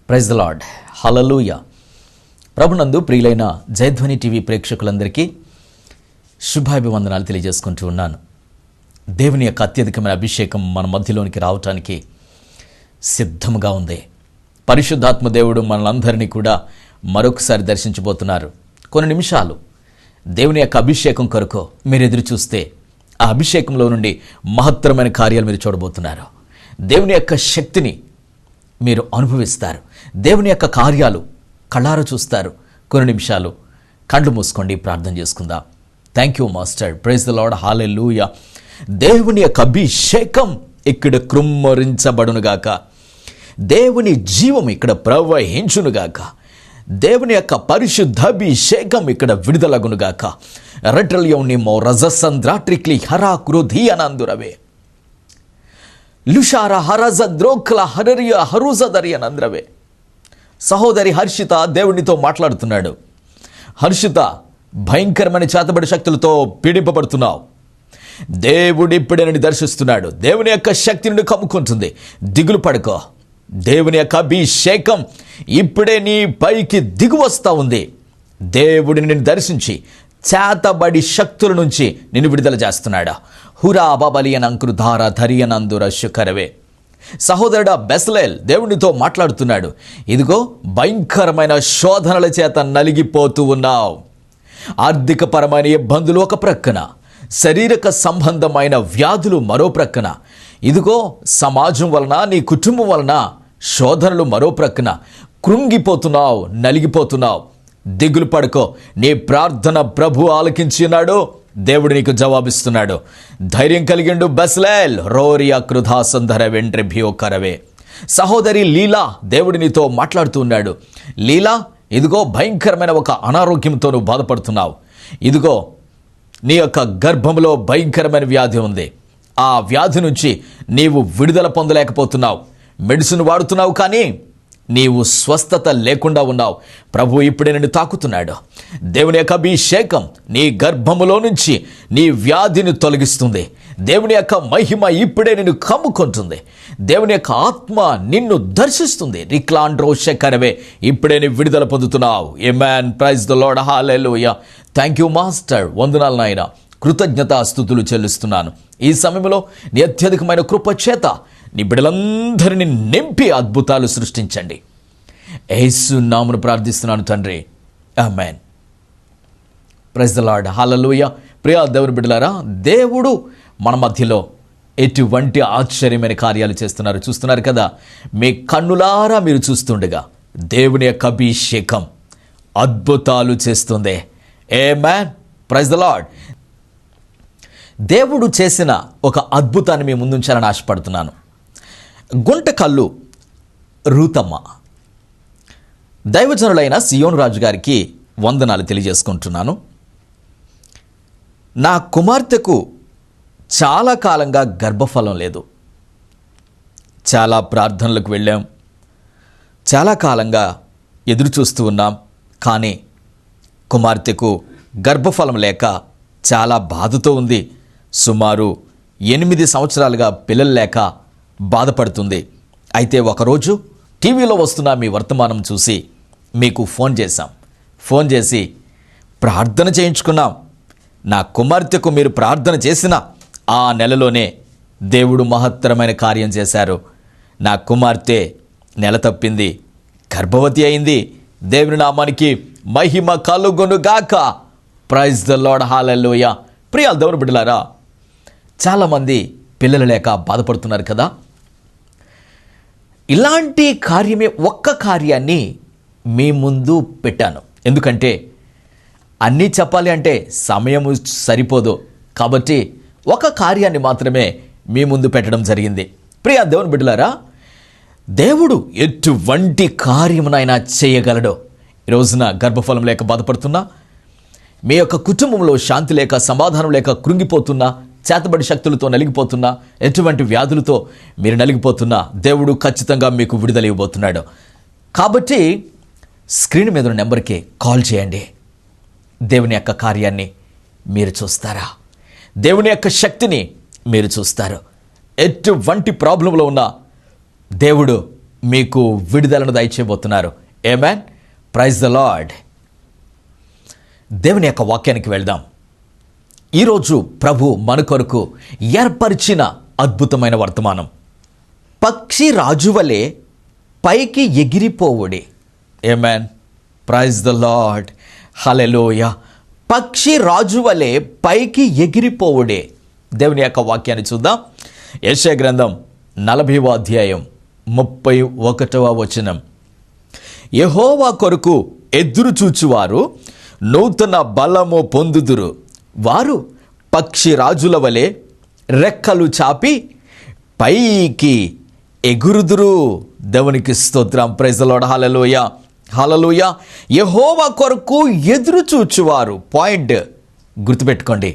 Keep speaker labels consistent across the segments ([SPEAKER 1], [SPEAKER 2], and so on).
[SPEAKER 1] Praise the Lord. హల్లెలూయా. ప్రభునందు ప్రియులైన జయధ్వని TV ప్రేక్షకులందరికీ శుభాభివందనాలు తెలియజేసుకుంటూ ఉన్నాను. దేవుని యొక్క అత్యధికమైన అభిషేకం మన మధ్యలోనికి రావటానికి సిద్ధంగా ఉంది. పరిశుద్ధాత్మ దేవుడు మనలందరినీ కూడా మరొకసారి దర్శించబోతున్నారు. కొన్ని నిమిషాలు దేవుని యొక్క అభిషేకం కొరకు మీరు ఎదురు చూస్తే ఆ అభిషేకంలో నుండి మహత్తరమైన కార్యాలు మీరు చూడబోతున్నారు. దేవుని యొక్క శక్తిని మీరు అనుభవిస్తారు. దేవుని యొక్క కార్యాలు కళ్ళారా చూస్తారు. కొన్ని నిమిషాలు కళ్ళు మూసుకోండి, ప్రార్థన చేసుకుందాం. Thank you master. Praise the Lord. హల్లెలూయా. దేవుని యొక్క అభిషేకం ఇక్కడ కృమ్మరించబడునుగాక. దేవుని జీవం ఇక్కడ ప్రవహించునుగాక. దేవుని యొక్క పరిశుద్ధాభిషేకం ఇక్కడ విడుదలగునుగాక. రటల్యోని మో రజసంద్రాట్రిక్లి హరా క్రోధి అనందురవే లుషార హరజ ద్రోక్ల హరరియ హరుజదరి అనంద్రవే. సహోదరి హర్షిత దేవునితో మాట్లాడుతున్నాడు. హర్షిత, భయంకరమైన చేతబడి శక్తులతో పీడింపబడుతున్నావు. దేవుడు ఇప్పుడే నిన్ను దర్శిస్తున్నాడు. దేవుని యొక్క శక్తి నుండి కమ్ముకుంటుంది. దిగులు పడుకో. దేవుని యొక్క అభిషేకం ఇప్పుడే నీ పైకి దిగు వస్తూ ఉంది. దేవుడిని నిన్ను దర్శించి చేతబడి శక్తుల నుంచి నిన్ను విడుదల చేస్తున్నాడా. హురా బబలియన్ అంకురుధార ధరియనందుర శుకరవే. సహోదరుడా బెసలేల్ దేవునితో మాట్లాడుతున్నాడు. ఇదిగో భయంకరమైన శోధనల చేత నలిగిపోతూ ఉన్నావు. ఆర్థికపరమైన ఇబ్బందులు ఒక ప్రక్కన, శారీరక సంబంధమైన వ్యాధులు మరో ప్రక్కన, ఇదిగో సమాజం వలన నీ కుటుంబం వలన శోధనలు మరో ప్రక్కన. కృంగిపోతున్నావు, నలిగిపోతున్నావు. దిగులు పడుకో. నీ ప్రార్థన ప్రభు ఆలకించినాడు. దేవుడు నీకు జవాబిస్తున్నాడు. ధైర్యం కలిగిండు బెస్లేల్. రోరియా కృధా సంధర వెంట్రెభ్యో కరవే. సహోదరి లీలా దేవుడి నీతో మాట్లాడుతూ ఉన్నాడు. లీలా, ఇదిగో భయంకరమైన ఒక అనారోగ్యంతో నువ్వు బాధపడుతున్నావు. ఇదిగో నీ యొక్క గర్భంలో భయంకరమైన వ్యాధి ఉంది. ఆ వ్యాధి నుంచి నీవు విడుదల పొందలేకపోతున్నావు. మెడిసిన్ వాడుతున్నావు, కానీ నీవు స్వస్థత లేకుండా ఉన్నావు. ప్రభు ఇప్పుడే నిన్ను తాకుతున్నాడు. దేవుని యొక్క అభిషేకం నీ గర్భములో నుంచి నీ వ్యాధిని తొలగిస్తుంది. దేవుని యొక్క మహిమ ఇప్పుడే నిన్ను కమ్ముకుంటుంది. దేవుని యొక్క ఆత్మ నిన్ను దర్శిస్తుంది. రిక్లాండ్రో శకరవే. ఇప్పుడే నీ విడుదల పొందుతున్నావు. ఆమేన్. Praise the Lord. హల్లెలూయా. Thank you master. వందనాలు నాయన. కృతజ్ఞతాస్తుతులు చెల్లిస్తున్నాను. ఈ సమయంలో నీ అత్యధికమైన కృప చేత నీ బిడ్డలందరినీ నింపి అద్భుతాలు సృష్టించండి. యేసు నామమున ప్రార్థిస్తున్నాను తండ్రి. ఆమేన్. Praise the Lord. హల్లెలూయా. ప్రియ దేవుని బిడ్డలారా, దేవుడు మన మధ్యలో ఎటువంటి ఆశ్చర్యమైన కార్యాలు చేస్తున్నారు చూస్తున్నారు కదా. మీ కన్నులారా మీరు చూస్తుండగా దేవుని యొక్క అభిషేకం అద్భుతాలు చేస్తుంది. ఆమేన్. Praise the Lord. దేవుడు చేసిన ఒక అద్భుతాన్ని మీ ముందుంచాలని ఆశపడుతున్నాను. గుంటకల్లు రూతమ్మ దైవజనులైన సియోను రాజు గారికి వందనాలు తెలియజేసుకుంటున్నాను. నా కుమార్తెకు చాలా కాలంగా గర్భఫలం లేదు. చాలా ప్రార్థనలకు వెళ్ళాం, చాలా కాలంగా ఎదురు చూస్తూ ఉన్నాం, కానీ కుమార్తెకు గర్భఫలం లేక చాలా బాధతో ఉంది. సుమారు 8 సంవత్సరాలుగా పిల్లలు లేక బాధపడుతుంది. అయితే ఒకరోజు టీవీలో వస్తున్న మీ వర్తమానం చూసి మీకు ఫోన్ చేసి ప్రార్థన చేయించుకున్నాం. నా కుమార్తెకు మీరు ప్రార్థన చేసిన ఆ నెలలోనే దేవుడు మహత్తరమైన కార్యం చేశారు. నా కుమార్తె నెల తప్పింది, గర్భవతి అయింది. దేవుని నామానికి మహిమ కలుగునుగాక. Praise the Lord. హల్లెలూయా. ప్రియ దేవుని బిడ్డలారా, చాలామంది పిల్లలు లేక బాధపడుతున్నారు కదా. ఇలాంటి కార్యమే, ఒక్క కార్యాన్ని మీ ముందు పెట్టాను. ఎందుకంటే అన్నీ చెప్పాలి అంటే సమయము సరిపోదు. కాబట్టి ఒక కార్యాన్ని మాత్రమే మీ ముందు పెట్టడం జరిగింది. ప్రియ దేవుని బిడ్డలారా, దేవుడు ఎటువంటి కార్యమునైనా చేయగలడు. ఈ రోజున గర్భఫలం లేక బాధపడుతున్నా, మీ యొక్క కుటుంబంలో శాంతి లేక, సమాధానం లేక కృంగిపోతున్నా, చేతబడి శక్తులతో నలిగిపోతున్నా, ఎటువంటి వ్యాధులతో మీరు నలిగిపోతున్నా, దేవుడు ఖచ్చితంగా మీకు విడుదల ఇవ్వబోతున్నాడు. కాబట్టి స్క్రీన్ మీద ఉన్న నెంబర్కి కాల్ చేయండి. దేవుని యొక్క కార్యాన్ని మీరు చూస్తారా? దేవుని యొక్క శక్తిని మీరు చూస్తారు. ఎటువంటి ప్రాబ్లంలో ఉన్న దేవుడు మీకు విడుదలను దయచేయబోతున్నారు. ఆమేన్. Praise the Lord. దేవుని యొక్క వాక్యానికి వెళ్దాం. ఈరోజు ప్రభు మన కొరకు ఏర్పరిచిన అద్భుతమైన వర్తమానం. పక్షి రాజు వలె పైకి ఎగిరిపోవుడి. ఆమేన్. Praise the Lord. హల్లెలూయా. పక్షి రాజు వలె పైకి ఎగిరిపోవుడే. దేవుని యొక్క వాక్యాన్ని చూద్దాం. యెషయా గ్రంథం 40వ అధ్యాయం 31వ వచనం. యెహోవా కొరకు ఎదురు చూచువారు నూతన బలము పొందుదురు. వారు పక్షి రాజుల వలె రెక్కలు చాపి పైకి ఎగురుదురు. దేవునికి స్తోత్రం. Praise the Lord. హల్లెలూయా. హల్లెలూయా. యెహోవా కొరకు ఎదురు చూచువారు. పాయింట్ గుర్తుపెట్టుకోండి.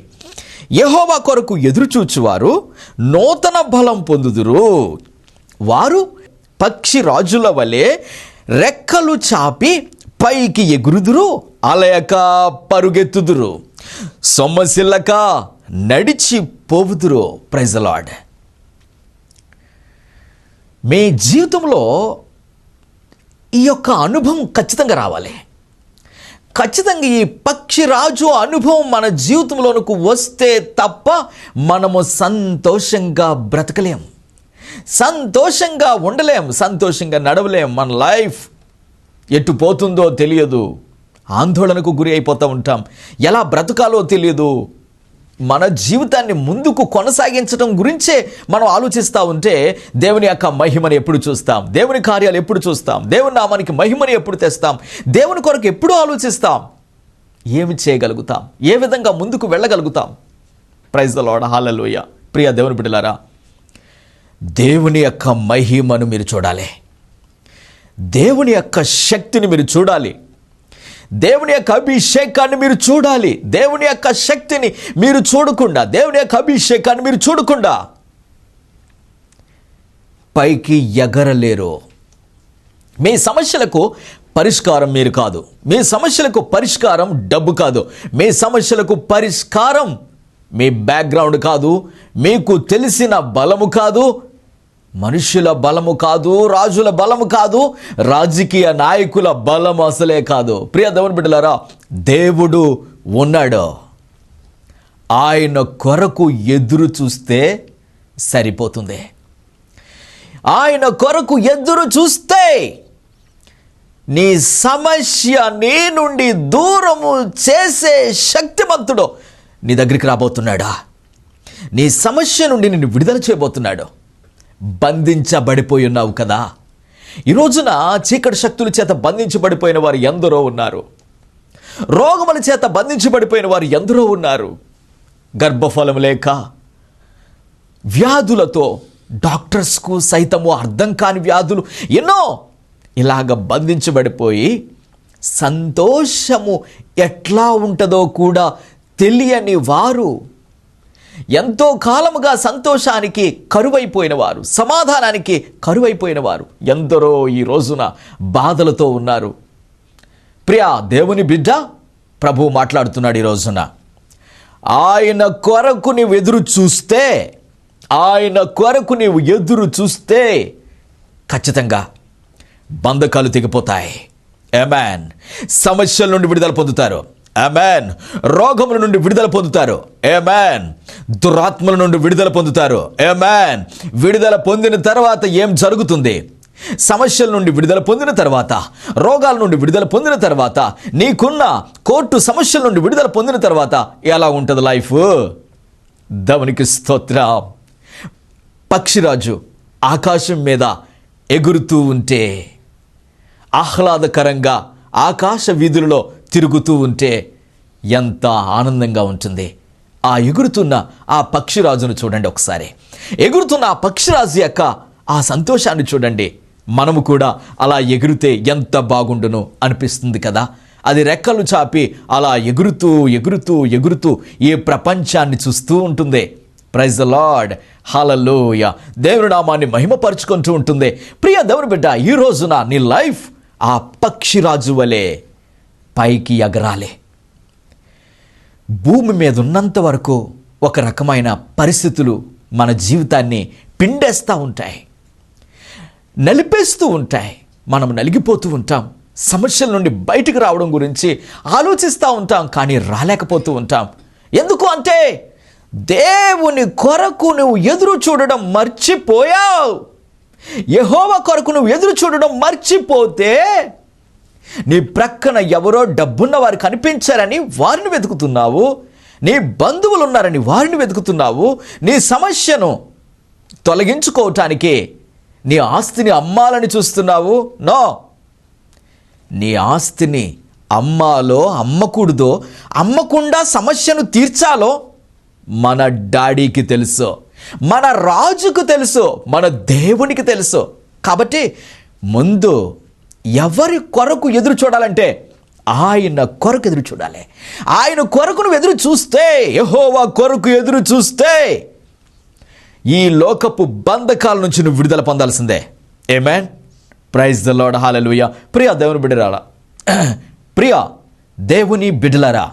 [SPEAKER 1] యెహోవా కొరకు ఎదురు చూచువారు నూతన బలం పొందుదురు. వారు పక్షి రాజుల వలె రెక్కలు చాపి పైకి ఎగురుదురు. అలయక పరుగెత్తుదురు. సొమ్మసిల్లక నడిచి పోవుదురు. Praise the Lord. మీ జీవితంలో ఈ యొక్క అనుభవం ఖచ్చితంగా రావాలి. ఖచ్చితంగా ఈ పక్షిరాజు అనుభవం మన జీవితంలోనికి వస్తే తప్ప మనము సంతోషంగా బ్రతకలేం, సంతోషంగా ఉండలేం, సంతోషంగా నడవలేం. మన లైఫ్ ఎటు పోతుందో తెలియదు, ఆందోళనకు గురి అయిపోతూ ఉంటాం. ఎలా బ్రతకాలో తెలియదు. మన జీవితాన్ని ముందుకు కొనసాగించడం గురించే మనం ఆలోచిస్తూ ఉంటే దేవుని యొక్క మహిమని ఎప్పుడు చూస్తాం? దేవుని కార్యాలు ఎప్పుడు చూస్తాం? దేవుని నామానికి మహిమని ఎప్పుడు తెస్తాం? దేవుని కొరకు ఎప్పుడు ఆలోచిస్తాం? ఏమి చేయగలుగుతాం? ఏ విధంగా ముందుకు వెళ్ళగలుగుతాం? Praise the Lord. హల్లెలూయా. ప్రియ దేవుని బిడ్డలారా, దేవుని యొక్క మహిమను మీరు చూడాలి. దేవుని యొక్క శక్తిని మీరు చూడాలి. దేవుని యొక్క అభిషేకాన్ని మీరు చూడాలి. దేవుని యొక్క శక్తిని మీరు చూడకుండా, దేవుని యొక్క అభిషేకాన్ని మీరు చూడకుండా పైకి ఎగరలేరు. మీ సమస్యలకు పరిష్కారం మీరు కాదు. మీ సమస్యలకు పరిష్కారం డబ్బు కాదు. మీ సమస్యలకు పరిష్కారం మీ బ్యాక్గ్రౌండ్ కాదు, మీకు తెలిసిన బలము కాదు, మనుషుల బలము కాదు, రాజుల బలము కాదు, రాజకీయ నాయకుల బలము అసలే కాదు. ప్రియ దేవుని బిడ్డలారా, దేవుడు ఉన్నాడు. ఆయన కొరకు ఎదురు చూస్తే సరిపోతుంది. ఆయన కొరకు ఎదురు చూస్తే నీ సమస్య నీ నుండి దూరము చేసే శక్తిమంతుడు నీ దగ్గరికి రాబోతున్నాడా? నీ సమస్య నుండి నిన్ను విడుదల చేయబోతున్నాడు. బంధించబడిపోయి ఉన్నావు కదా. ఈ రోజున చీకటి శక్తుల చేత బంధించబడిపోయిన వారు ఎందరో ఉన్నారు. రోగముల చేత బంధించబడిపోయిన వారు ఎందరో ఉన్నారు. గర్భఫలం లేక వ్యాధులతో డాక్టర్స్కు సైతము అర్థం కాని వ్యాధులు ఎన్నో ఇలాగ బంధించబడిపోయి సంతోషము ఎట్లా ఉంటుందో కూడా తెలియని వారు, ఎంతో కాలముగా సంతోషానికి కరువైపోయిన వారు, సమాధానానికి కరువైపోయిన వారు ఎందరో ఈ రోజున బాధలతో ఉన్నారు. ప్రియా దేవుని బిడ్డ, ప్రభువు మాట్లాడుతున్నాడు ఈ రోజున. ఆయన కొరకు నీవు ఎదురు చూస్తే, ఆయన కొరకు నీవు ఎదురు చూస్తే ఖచ్చితంగా బంధకాలు తెగిపోతాయి. ఆమేన్. సమస్యల నుండి విడుదల పొందుతారు. ఆమేన్. రోగముల నుండి విడుదల పొందుతారు. ఆమేన్. దురాత్మల నుండి విడుదల పొందుతారు. ఆమేన్. విడుదల పొందిన తర్వాత ఏం జరుగుతుంది? సమస్యల నుండి విడుదల పొందిన తర్వాత, రోగాల నుండి విడుదల పొందిన తర్వాత, నీకున్న కోర్టు సమస్యల నుండి విడుదల పొందిన తర్వాత ఎలా ఉంటుంది లైఫ్? దేవునికి స్తోత్రం. పక్షిరాజు ఆకాశం మీద ఎగురుతూ ఉంటే, ఆహ్లాదకరంగా ఆకాశ వీధులలో తిరుగుతూ ఉంటే ఎంత ఆనందంగా ఉంటుంది. ఆ ఎగురుతున్న ఆ పక్షిరాజును చూడండి ఒకసారి. ఎగురుతున్న ఆ పక్షిరాజు యొక్క ఆ సంతోషాన్ని చూడండి. మనము కూడా అలా ఎగురితే ఎంత బాగుండును అనిపిస్తుంది కదా. అది రెక్కలు చాపి అలా ఎగురుతూ ఎగురుతూ ఎగురుతూ ఈ ప్రపంచాన్ని చూస్తూ ఉంటుంది. Praise the Lord. హల్లెలూయా. దేవుని నామాన్ని మహిమపరుచుకుంటూ ఉంటుంది. ప్రియ దేవుని బిడ్డ, ఈ రోజున నీ లైఫ్ ఆ పక్షిరాజు వలె పైకి ఎగరాలి. భూమి మీద ఉన్నంత వరకు ఒక రకమైన పరిస్థితులు మన జీవితాన్ని పిండేస్తూ ఉంటాయి. నలిపేస్తూ ఉంటాయి. మనం నలిగిపోతూ ఉంటాం. సమస్యల నుండి బయటికి రావడం గురించి ఆలోచిస్తూ ఉంటాం, కానీ రాలేకపోతూ ఉంటాం. ఎందుకు అంటే దేవుని కొరకు నువ్వు ఎదురు చూడడం మర్చిపోయావు. యెహోవా కొరకు నువ్వు ఎదురు చూడడం మర్చిపోతే నీ ప్రక్కన ఎవరో డబ్బున్న వారు కనిపించారని వారిని వెతుకుతున్నావు. నీ బంధువులు ఉన్నారని వారిని వెతుకుతున్నావు. నీ సమస్యను తొలగించుకోవటానికి నీ ఆస్తిని అమ్మాలని చూస్తున్నావు. నో, నీ ఆస్తిని అమ్మాలో అమ్మకూడదో, అమ్మకుండా సమస్యను తీర్చాలో మన డాడీకి తెలుసు, మన రాజుకు తెలుసు, మన దేవునికి తెలుసు. కాబట్టి ముందు ఎవరి కొరకు ఎదురు చూడాలంటే ఆయన కొరకు ఎదురు చూడాలి. ఆయన కొరకు నువ్వు ఎదురు చూస్తే, యెహోవా కొరకు ఎదురు చూస్తే ఈ లోకపు బంధకాల నుంచి నువ్వు విడుదల పొందాల్సిందే. ఆమేన్. Praise the Lord. హల్లెలూయా. ప్రియ దేవుని బిడ్డలారా, ప్రియ దేవుని బిడ్డలారా,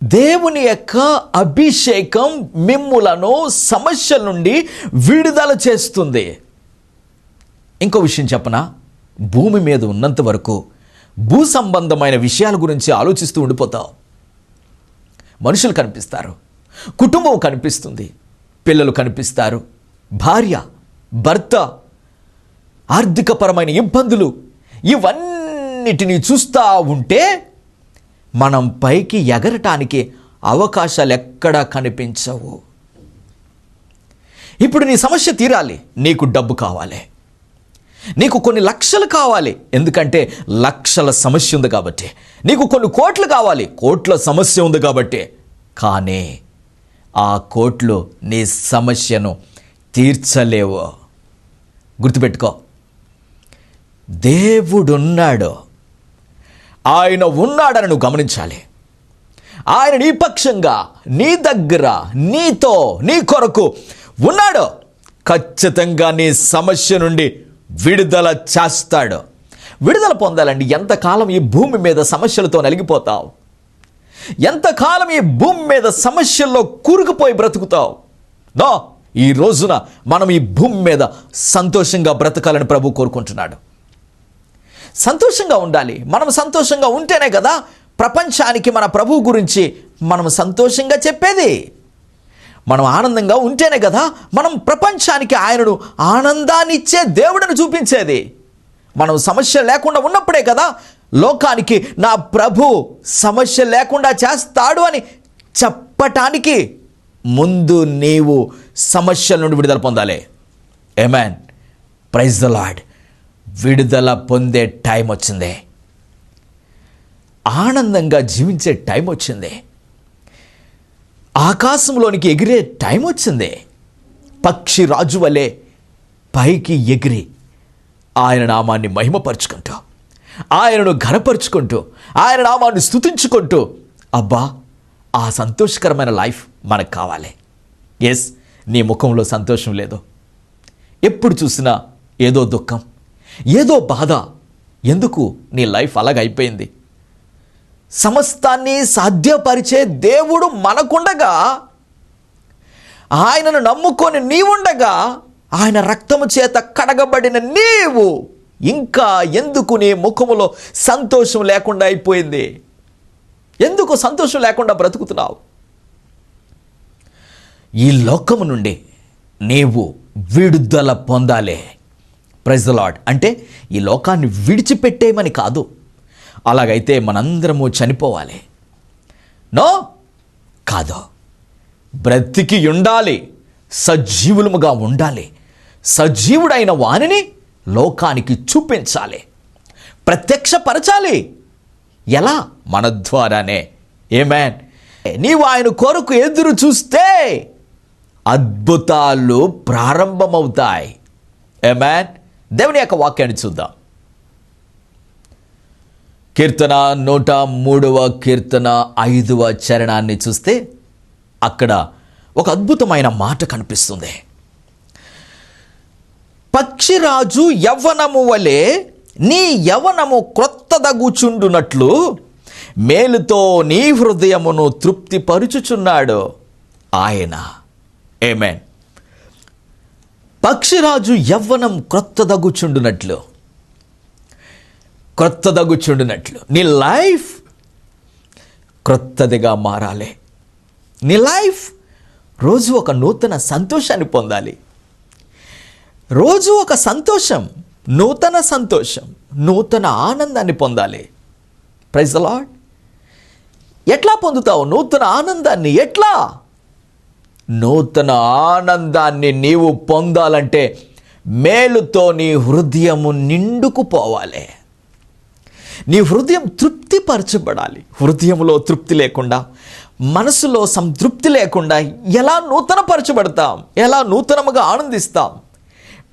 [SPEAKER 1] దేవుని యొక్క అభిషేకం మిమ్ములను సమస్యల నుండి విడుదల చేస్తుంది. ఇంకో విషయం చెప్పనా, భూమి మీద ఉన్నంత వరకు భూ సంబంధమైన విషయాల గురించి ఆలోచిస్తూ ఉండిపోతావు. మనుషులు కనిపిస్తారు, కుటుంబం కనిపిస్తుంది, పిల్లలు కనిపిస్తారు, భార్య, భర్త, ఆర్థికపరమైన ఇబ్బందులు, ఇవన్నిటినీ చూస్తూ ఉంటే మనం పైకి ఎగరటానికి అవకాశాలు ఎక్కడా కనిపించవు. ఇప్పుడు నీ సమస్య తీరాలి, నీకు డబ్బు కావాలి, నీకు కొన్ని లక్షలు కావాలి, ఎందుకంటే లక్షల సమస్య ఉంది కాబట్టి. నీకు కొన్ని కోట్లు కావాలి, కోట్ల సమస్య ఉంది కాబట్టి. కానీ ఆ కోట్లు నీ సమస్యను తీర్చలేవు. గుర్తుపెట్టుకో, దేవుడున్నాడు. ఆయన ఉన్నాడని నువ్వు గమనించాలి. ఆయన నీ పక్షంగా, నీ దగ్గర, నీతో, నీ కొరకు ఉన్నాడు. ఖచ్చితంగా నీ సమస్య నుండి విడుదల చేస్తాడు. విడుదల పొందాలండి. ఎంతకాలం ఈ భూమి మీద సమస్యలతో నలిగిపోతావు? ఎంతకాలం ఈ భూమి మీద సమస్యల్లో కూరుకుపోయి బ్రతుకుతావు? నో, ఈ రోజున మనం ఈ భూమి మీద సంతోషంగా బ్రతకాలని ప్రభు కోరుకుంటున్నాడు. సంతోషంగా ఉండాలి. మనం సంతోషంగా ఉంటేనే కదా ప్రపంచానికి మన ప్రభువు గురించి మనం సంతోషంగా చెప్పేది. మనం ఆనందంగా ఉంటేనే కదా మనం ప్రపంచానికి ఆయనను ఆనందాన్ని ఇచ్చే దేవుడిని చూపించేది. మనం సమస్య లేకుండా ఉన్నప్పుడే కదా లోకానికి నా ప్రభు సమస్య లేకుండా చేస్తాడు అని చెప్పటానికి ముందు నీవు సమస్యల నుండి విడుదల పొందాలి. ఆమేన్. Praise the Lord. విడుదల పొందే టైం వచ్చింది. ఆనందంగా జీవించే టైం వచ్చింది. ఆకాశంలోనికి ఎగిరే టైం వచ్చింది. పక్షి రాజు వలె పైకి ఎగిరి ఆయన నామాన్ని మహిమపరుచుకుంటూ, ఆయనను ఘనపరుచుకుంటూ, ఆయన నామాన్ని స్తుతించుకుంటూ, అబ్బా, ఆ సంతోషకరమైన లైఫ్ మనకు కావాలి. ఎస్, నీ ముఖంలో సంతోషం లేదు. ఎప్పుడు చూసినా ఏదో దుఃఖం, ఏదో బాధ. ఎందుకు నీ లైఫ్ అలాగైపోయింది? సమస్తాన్ని సాధ్యపరిచే దేవుడు మనకుండగా, ఆయనను నమ్ముకొని నీవుండగా, ఆయన రక్తము చేత కడగబడిన నీవు ఇంకా ఎందుకు నీ ముఖములో సంతోషం లేకుండా అయిపోయింది? ఎందుకు సంతోషం లేకుండా బ్రతుకుతున్నావు? ఈ లోకము నుండి నీవు విడుదల పొందాలి. Praise the lord. అంటే ఈ లోకాన్ని విడిచిపెట్టేయమని కాదు. అలాగైతే మనందరము చనిపోవాలి. నో, కాదు. బ్రతికి ఉండాలి, సజీవులముగా ఉండాలి. సజీవుడైన వానిని లోకానికి చూపించాలి, ప్రత్యక్షపరచాలి. ఎలా? మన ద్వారానే. ఆమేన్. నీవు ఆయన కొరకు ఎదురు చూస్తే అద్భుతాలు ప్రారంభమవుతాయి. ఆమేన్. దేవుని యొక్క వాక్యాన్ని చూద్దాం. కీర్తన 103వ కీర్తన 5వ చరణాన్ని చూస్తే అక్కడ ఒక అద్భుతమైన మాట కనిపిస్తుంది. పక్షిరాజు యవ్వనము వలె నీ యవ్వనము క్రొత్తదగుచుండునట్లు మేలుతో నీ హృదయమును తృప్తిపరుచుచున్నాడు ఆయన. ఆమేన్. పక్షిరాజు యవ్వనం క్రొత్తదగుచుండునట్లు నీ లైఫ్ క్రొత్తదిగా మారాలి. నీ లైఫ్ రోజు ఒక నూతన సంతోషాన్ని పొందాలి. రోజు ఒక సంతోషం, నూతన ఆనందాన్ని పొందాలి. Praise the lord. ఎట్లా పొందుతావు నూతన ఆనందాన్ని? నూతన ఆనందాన్ని నీవు పొందాలంటే మేలుతో నీ హృదయము నిండుకుపోవాలి. నీ హృదయం తృప్తిపరచబడాలి. హృదయంలో తృప్తి లేకుండా, మనసులో సంతృప్తి లేకుండా ఎలా నూతనపరచబడతాం? ఎలా నూతనముగా ఆనందిస్తాం?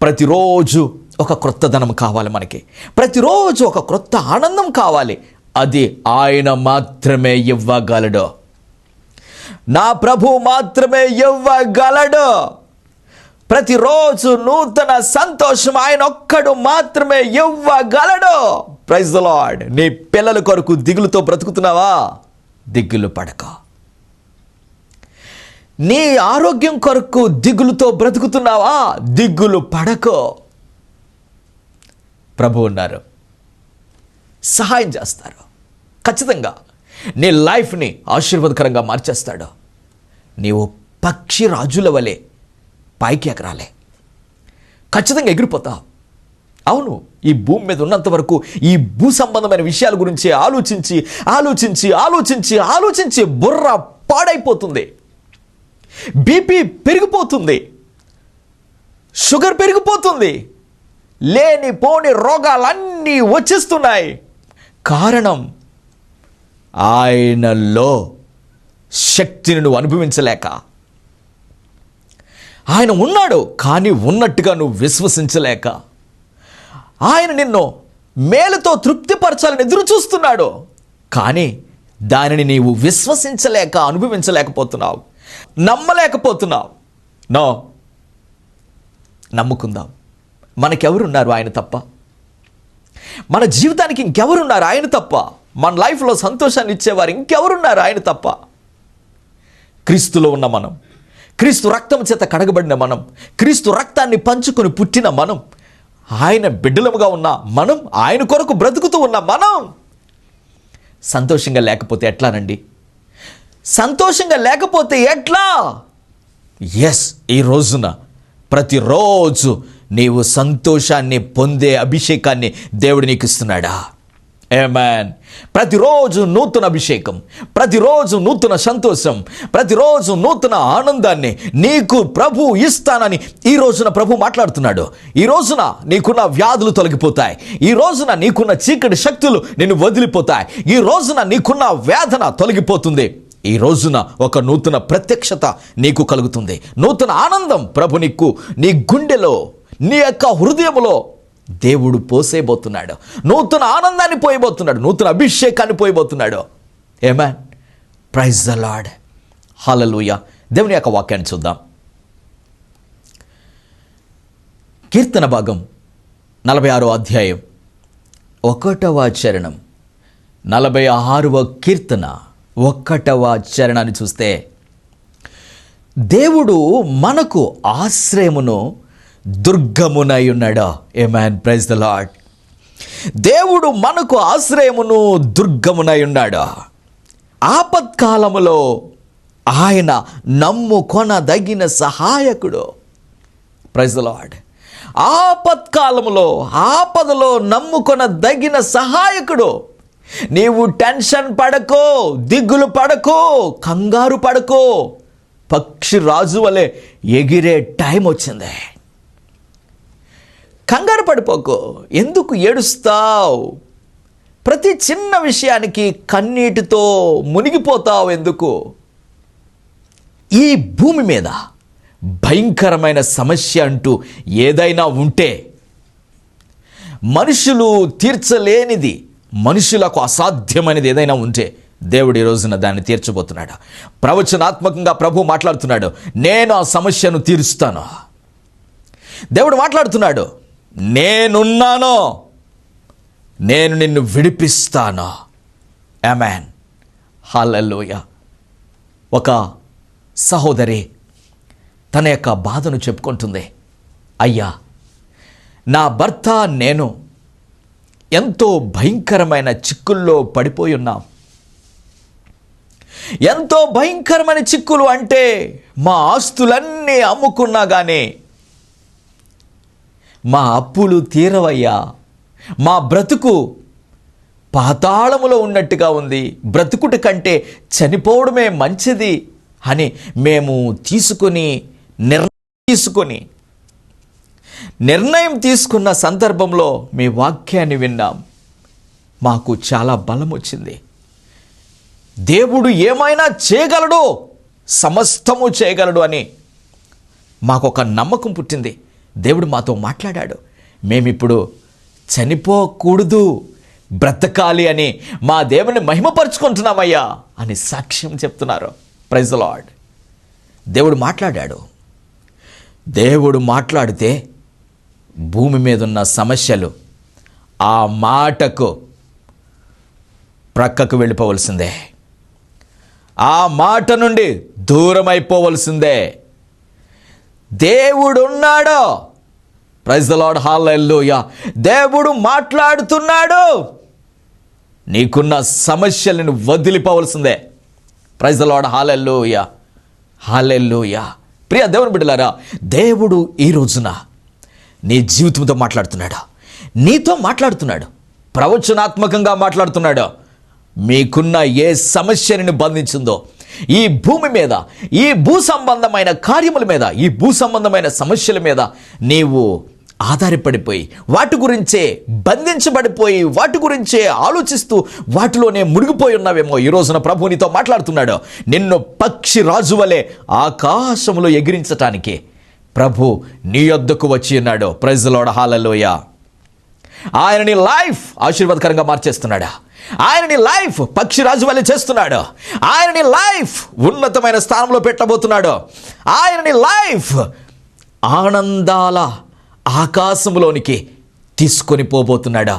[SPEAKER 1] ప్రతిరోజు ఒక క్రొత్తదనం కావాలి మనకి. ప్రతిరోజు ఒక క్రొత్త ఆనందం కావాలి. అది ఆయన మాత్రమే ఇవ్వగలడు. నా ప్రభు మాత్రమే ఇవ్వగలడు. ప్రతిరోజు నూతన సంతోషం ఆయన ఒక్కడు మాత్రమే ఇవ్వగలడు. Praise the Lord. నీ పిల్లల కొరకు దిగులుతో బ్రతుకుతున్నావా? దిగులు పడక. నీ ఆరోగ్యం కొరకు దిగులుతో బ్రతుకుతున్నావా? దిగులు పడకో. ప్రభు ఉన్నారు, సహాయం చేస్తారు. ఖచ్చితంగా నీ లైఫ్ని ఆశీర్వాదకరంగా మార్చేస్తాడు. నీవు పక్షి రాజుల వలె పైకి ఎగరాలి. ఖచ్చితంగా ఎగిరిపోతావు. అవును, ఈ భూమి మీద ఉన్నంత వరకు ఈ భూ సంబంధమైన విషయాల గురించి ఆలోచించి బుర్ర పాడైపోతుంది. బీపీ పెరిగిపోతుంది, షుగర్ పెరిగిపోతుంది, లేనిపోని రోగాలన్నీ వచ్చేస్తున్నాయి. కారణం ఆయనలో శక్తిని నువ్వు అనుభవించలేక. ఆయన ఉన్నాడు కానీ ఉన్నట్టుగా నువ్వు విశ్వసించలేక. ఆయన నిన్ను మేలుతో తృప్తిపరచాలని ఎదురు చూస్తున్నాడు కానీ దానిని నీవు విశ్వసించలేక, అనుభవించలేకపోతున్నావు, నమ్మలేకపోతున్నావు. నో, నమ్ముకుందాం. మనకెవరున్నారు ఆయన తప్ప? మన జీవితానికి ఇంకెవరున్నారు ఆయన తప్ప? మన లైఫ్లో సంతోషాన్ని ఇచ్చేవారు ఇంకెవరున్నారు ఆయన తప్ప? క్రీస్తులో ఉన్న మనం, క్రీస్తు రక్తం చేత కడగబడిన మనం, క్రీస్తు రక్తాన్ని పంచుకొని పుట్టిన మనం, ఆయన బిడ్డలముగా ఉన్న మనం, ఆయన కొరకు బ్రతుకుతూ ఉన్న మనం సంతోషంగా లేకపోతే ఎట్లానండి? సంతోషంగా లేకపోతే ఎట్లా? ఎస్, ఈ రోజున ప్రతిరోజు నీవు సంతోషాన్ని పొందే అభిషేకాన్ని దేవుడు నీకు ఇస్తున్నాడా? ఆమేన్. ప్రతిరోజు నూతన అభిషేకం, ప్రతిరోజు నూతన సంతోషం, ప్రతిరోజు నూతన ఆనందాన్ని నీకు ప్రభు ఇస్తానని ఈ రోజున ప్రభు మాట్లాడుతున్నాడు. ఈ రోజున నీకున్న వ్యాధులు తొలగిపోతాయి. ఈ రోజున నీకున్న చీకటి శక్తులు నిన్ను వదిలిపోతాయి. ఈ రోజున నీకున్న వేదన తొలగిపోతుంది. ఈ రోజున ఒక నూతన ప్రత్యక్షత నీకు కలుగుతుంది. నూతన ఆనందం ప్రభు నీకు నీ గుండెలో, నీ యొక్క హృదయంలో దేవుడు పోసేయబోతున్నాడు. నూతన ఆనందాన్ని పోయబోతున్నాడు, నూతన అభిషేకాన్ని పోయబోతున్నాడు. ఆమేన్. Praise the Lord. హల్లెలూయా. దేవుని యొక్క వాక్యాన్ని చూద్దాం. కీర్తన భాగం 46వ అధ్యాయం 1వ చరణం. 46వ కీర్తన 1వ చరణాన్ని చూస్తే, దేవుడు మనకు ఆశ్రయమును దుర్గమునై ఉన్నాడు. ఆమేన్. Praise the Lord. దేవుడు మనకు ఆశ్రయమును దుర్గమునై ఉన్నాడు. ఆపత్కాలములో ఆయన నమ్ముకొనదగిన సహాయకుడు. Praise the lord. ఆపత్కాలములో, ఆపదలో నమ్ముకొనదగిన సహాయకుడు. నీవు టెన్షన్ పడకో, దిగులు పడకో, కంగారు పడకో. పక్షి రాజు వలె ఎగిరే టైం వచ్చింది. కంగారు పడిపోకో. ఎందుకు ఏడుస్తావు? ప్రతి చిన్న విషయానికి కన్నీటితో మునిగిపోతావు ఎందుకు? ఈ భూమి మీద భయంకరమైన సమస్య అంటూ ఏదైనా ఉంటే, మనుషులు తీర్చలేనిది, మనుషులకు అసాధ్యమైనది ఏదైనా ఉంటే దేవుడు ఈ రోజున దాన్ని తీర్చబోతున్నాడు. ప్రవచనాత్మకంగా ప్రభు మాట్లాడుతున్నాడు. నేను ఆ సమస్యను తీరుస్తాను. దేవుడు మాట్లాడుతున్నాడు. నేనున్నాను, నేను నిన్ను విడిపిస్తాను. ఆమేన్. హల్లెలూయా. ఒక సహోదరి తన యొక్క బాధను చెప్పుకుంటుంది. అయ్యా, నా భర్త నేను ఎంతో భయంకరమైన చిక్కుల్లో పడిపోయి ఉన్నాం. ఎంతో భయంకరమైన చిక్కులు అంటే మా ఆస్తులన్నీ అమ్ముకున్నా కానీ మా అప్పులు తీరవయ్యా. మా బ్రతుకు పాతాళములో ఉన్నట్టుగా ఉంది. బ్రతుకుట కంటే చనిపోవడమే మంచిది అని మేము నిర్ణయం తీసుకున్న సందర్భంలో మీ వాక్యాన్ని విన్నాం. మాకు చాలా బలం వచ్చింది. దేవుడు ఏమైనా చేయగలడు, సమస్తము చేయగలడు అని మాకు ఒక నమ్మకం పుట్టింది. దేవుడు మాతో మాట్లాడాడు. మేమిప్పుడు చనిపోకూడదు, బ్రతకాలి అని మా దేవుని మహిమపరుచుకుంటున్నామయ్యా అని సాక్ష్యం చెప్తున్నారు. Praise the lord. దేవుడు మాట్లాడాడు. దేవుడు మాట్లాడితే భూమి మీద ఉన్న సమస్యలు ఆ మాటకు ప్రక్కకు వెళ్ళిపోవలసిందే. ఆ మాట నుండి దూరం అయిపోవలసిందే. దేవుడున్నాడు. Praise the Lord. హల్లెలూయా. దేవుడు మాట్లాడుతున్నాడు. నీకున్న సమస్యలను వదిలిపోవలసిందే. Praise the Lord. హల్లెలూయా. హల్లెలూయా. ప్రియ దేవుని బిడ్డలారా, దేవుడు ఈ రోజున నీ జీవితంతో మాట్లాడుతున్నాడు, నీతో మాట్లాడుతున్నాడు, ప్రవచనాత్మకంగా మాట్లాడుతున్నాడు. మీకున్న ఏ సమస్యని బంధించిందో ఈ భూమి మీద, ఈ భూ సంబంధమైన కార్యముల మీద, ఈ భూ సంబంధమైన సమస్యల మీద నీవు ఆధారపడిపోయి, వాటి గురించే బంధించబడిపోయి, వాటి గురించే ఆలోచిస్తూ వాటిలోనే మునిగిపోయి ఉన్నావేమో, ఈ రోజున ప్రభు నీతో మాట్లాడుతున్నాడు. నిన్ను పక్షి రాజు వలె ఆకాశంలో ఎగిరించటానికి ప్రభు నీ యొద్దకు వచ్చి ఉన్నాడు. Praise the Lord. హల్లెలూయా. ఆయన నీ లైఫ్ ఆశీర్వాదకరంగా మార్చేస్తున్నాడు. ఆయన నీ లైఫ్ పక్షిరాజు వల్లే చేస్తున్నాడు. ఆయన నీ లైఫ్ ఉన్నతమైన స్థానంలో పెట్టబోతున్నాడు. ఆయన నీ లైఫ్ ఆనందాల ఆకాశంలోనికి తీసుకొని పోబోతున్నాడు.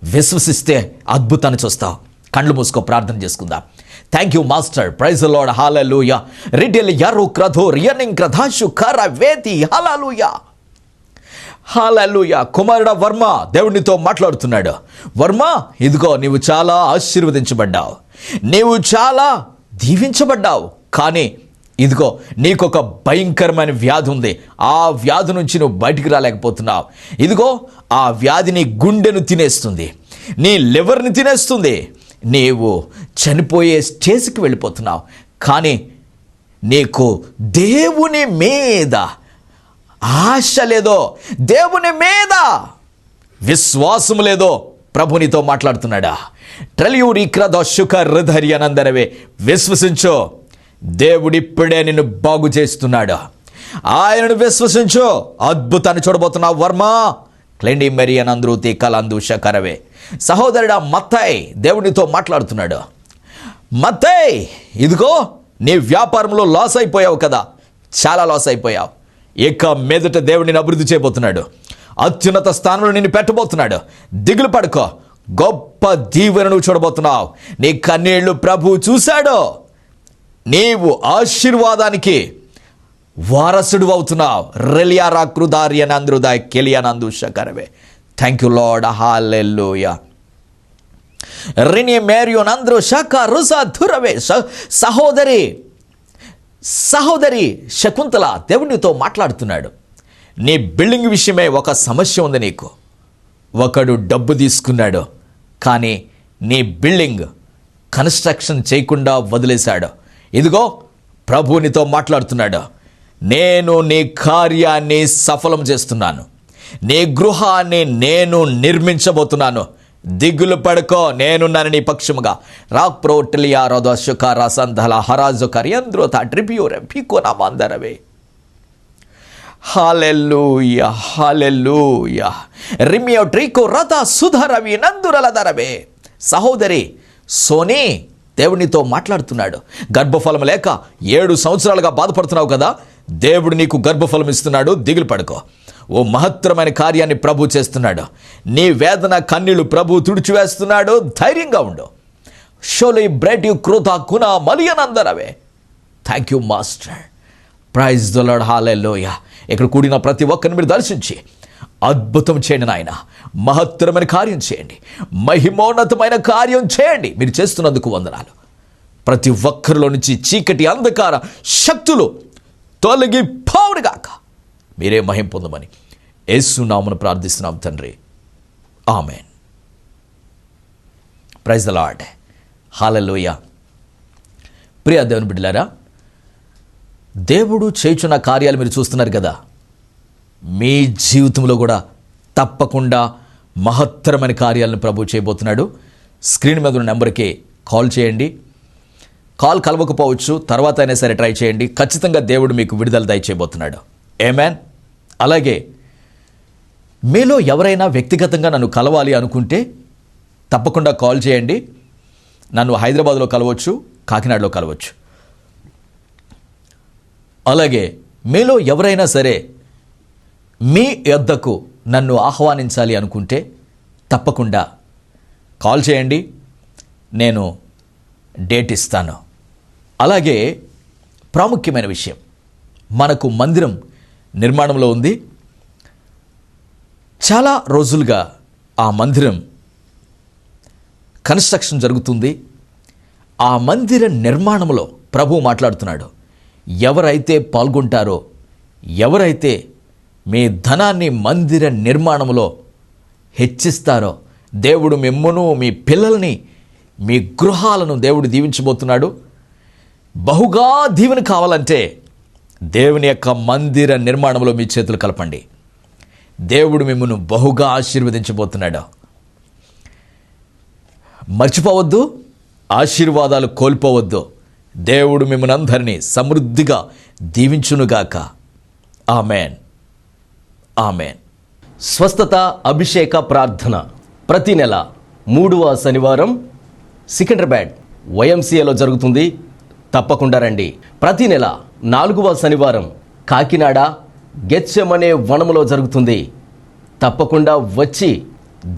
[SPEAKER 1] విశ్వసిస్తే అద్భుతాన్ని చూస్తావు. కళ్ళు మూసుకో, ప్రార్థన చేసుకుందాం. Thank you master. Praise the Lord. హల్లెలూయా. రిటెల్ యారు క్రధో రియనింగ్ క్రధాషు కర వేతి. హల్లెలూయా. హల్లెలూయా. కుమారుడా వర్మ, దేవునితో మాట్లాడుతున్నాడు. వర్మ, ఇదిగో నీవు చాలా ఆశీర్వదించబడ్డావు, నీవు చాలా దీవించబడ్డావు. కానీ ఇదిగో నీకొక భయంకరమైన వ్యాధి ఉంది. ఆ వ్యాధి నుంచి నువ్వు బయటికి రాలేకపోతున్నావు. ఇదిగో ఆ వ్యాధి నీ గుండెను తినేస్తుంది, నీ లివర్ని తినేస్తుంది. నీవు చనిపోయే స్టేజ్కి వెళ్ళిపోతున్నావు. కానీ నీకు దేవుని మీద ఆశ లేదో, దేవుని మీద విశ్వాసం లేదో, ప్రభు నీతో మాట్లాడుతున్నాడా. ట్రల్యూరిక్రదశుకర్ధర్యనందనవే విశ్వసించో, దేవుడిప్పుడే నిన్ను బాగు చేస్తున్నాడు. ఆయనను విశ్వసించో, అద్భుతాన్ని చూడబోతున్నావు. వర్మ క్లెండి మెరి అనంద్రూతి కలందుషకరవే. సహోదరుడా మత్తయి, దేవునితో మాట్లాడుతున్నాడు. మత్తయి, ఇదిగో నీ వ్యాపారంలో లాస్ అయిపోయావు కదా, చాలా లాస్ అయిపోయావు. ఇక మీదట దేవుడిని అభివృద్ధి చేయబోతున్నాడు. అత్యున్నత స్థానంలో నిన్ను పెట్టబోతున్నాడు. దిగులు పడుకో, గొప్ప దీవెనను చూడబోతున్నావు. నీ కన్నీళ్లు ప్రభు చూశాడు. నీవు ఆశీర్వాదానికి వారసుడు అవుతున్నావు. రెలియారాకృదార్యనంద్రుదాయ్ కెలియానందుషకరవే. Thank you Lord. హల్లెలూయా. రిని మేరియోనంద్రు షక రుసా ధురవే. సహోదరి శకుంతల, దేవునితో మాట్లాడుతున్నాడు. నీ బిల్డింగ్ విషయమే ఒక సమస్య ఉంది నీకు. ఒకడు డబ్బు తీసుకున్నాడు, కానీ నీ బిల్డింగ్ కన్స్ట్రక్షన్ చేయకుండా వదిలేశాడు. ఇదిగో ప్రభునితో మాట్లాడుతున్నాడు. నేను నీ కార్యాన్ని సఫలం చేస్తున్నాను, నీ గృహాన్ని నేను నిర్మించబోతున్నాను. దిగులు పడుకో, నేనున్నాను నీ పక్షముగా. రాక్ ప్రోటలియా రొదశుకార సంధల హరాజు కరియంద్రోత ట్రిబ్యూరె పీకోనా మందరవే. హల్లెలూయా. హల్లెలూయా. రిమియో ట్రీకో రథ సుధరవి నందురలదరవే. సహోదరి సోనీ, దేవునితో మాట్లాడుతున్నాడు. గర్భఫలం లేక 7 సంవత్సరాలుగా బాధపడుతున్నావు కదా, దేవుడు నీకు గర్భఫలం ఇస్తున్నాడు. దిగులు పడుకో. ఓ మహత్తరమైన కార్యాన్ని ప్రభు చేస్తున్నాడు. నీ వేదన కన్నీళ్లు ప్రభు తుడిచివేస్తున్నాడు. ధైర్యంగా ఉండు. షోలై బ్రెడ్ యు క్రోధ కున మలియనందరవే. Thank you master. Praise the Lord, హల్లెలూయా. ఇక్కడ కూడిన ప్రతి ఒక్కరిని మీరు దర్శించి అద్భుతం చేయండి నాయన. మహత్తరమైన కార్యం చేయండి, మహిమోన్నతమైన కార్యం చేయండి. మీరు చేస్తున్నందుకు వందనాలు. ప్రతి ఒక్కరిలో నుంచి చీకటి అంధకార శక్తులు తొలగిపోవునుగాక. మీరే మహిమ పొందమని యేసు నామమున ప్రార్థిస్తున్నాం తండ్రి, ఆమేన్. ప్రైజ్ ద లార్డ్, హల్లెలూయా. ప్రియ దేవుని బిడ్డలారా, దేవుడు చేయుచున్న కార్యాలు మీరు చూస్తున్నారు కదా. మీ జీవితంలో కూడా తప్పకుండా మహత్తరమైన కార్యాలను ప్రభు చేయబోతున్నాడు. స్క్రీన్ మీద ఉన్న నెంబర్కి కాల్ చేయండి. కాల్ కలవకపోవచ్చు, తర్వాత అయినా సరే ట్రై చేయండి. ఖచ్చితంగా దేవుడు మీకు విడుదల దయచేయబోతున్నాడు. ఆమేన్. అలాగే మీలో ఎవరైనా వ్యక్తిగతంగా నన్ను కలవాలి అనుకుంటే తప్పకుండా కాల్ చేయండి. నన్ను హైదరాబాద్లో కలవచ్చు, కాకినాడలో కలవచ్చు. అలాగే మీలో ఎవరైనా సరే మీ యొద్దకు నన్ను ఆహ్వానించాలి అనుకుంటే తప్పకుండా కాల్ చేయండి, నేను డేట్ ఇస్తాను. అలాగే ప్రాముఖ్యమైన విషయం, మనకు మందిరం నిర్మాణంలో ఉంది. చాలా రోజులుగా ఆ మందిరం కన్స్ట్రక్షన్ జరుగుతుంది. ఆ మందిర నిర్మాణంలో ప్రభువు మాట్లాడుతున్నాడు. ఎవరైతే పాల్గొంటారో, ఎవరైతే మీ ధనాన్ని మందిర నిర్మాణంలో హెచ్చిస్తారో, దేవుడు మిమ్మును, మీ పిల్లల్ని, మీ గృహాలను దేవుడు దీవించబోతున్నాడు. బహుగా దీవెన కావాలంటే దేవుని యొక్క మందిర నిర్మాణంలో మీ చేతులు కలపండి. దేవుడు మిమ్మును బహుగా ఆశీర్వదించబోతున్నాడు. మర్చిపోవద్దు, ఆశీర్వాదాలు కోల్పోవద్దు. దేవుడు మిమ్మల్ని అందరినీ సమృద్ధిగా దీవించునుగాక. Amen, amen.
[SPEAKER 2] స్వస్థత అభిషేక ప్రార్థన ప్రతి నెల 3వ శనివారం సికింద్రాబాద్ YMCAలో జరుగుతుంది. తప్పకుండా రండి. ప్రతి నెల 4వ శనివారం కాకినాడ గెత్సెమనే వనములో జరుగుతుంది. తప్పకుండా వచ్చి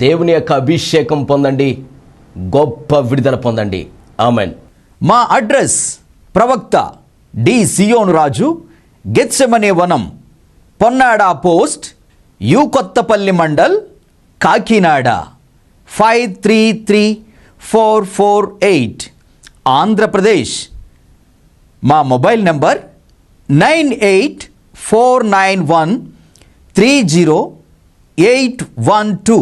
[SPEAKER 2] దేవుని యొక్క అభిషేకం పొందండి, గొప్ప విడుదల పొందండి. ఆమెన్.
[SPEAKER 1] మా అడ్రస్ ప్రవక్త డి సియోను రాజు, గెత్సెమనే వనం, పొన్నాడ పోస్ట్, యు కొత్తపల్లి మండల్, కాకినాడ 533448, ఆంధ్రప్రదేశ్. మా మొబైల్ నంబర్ 9849130812.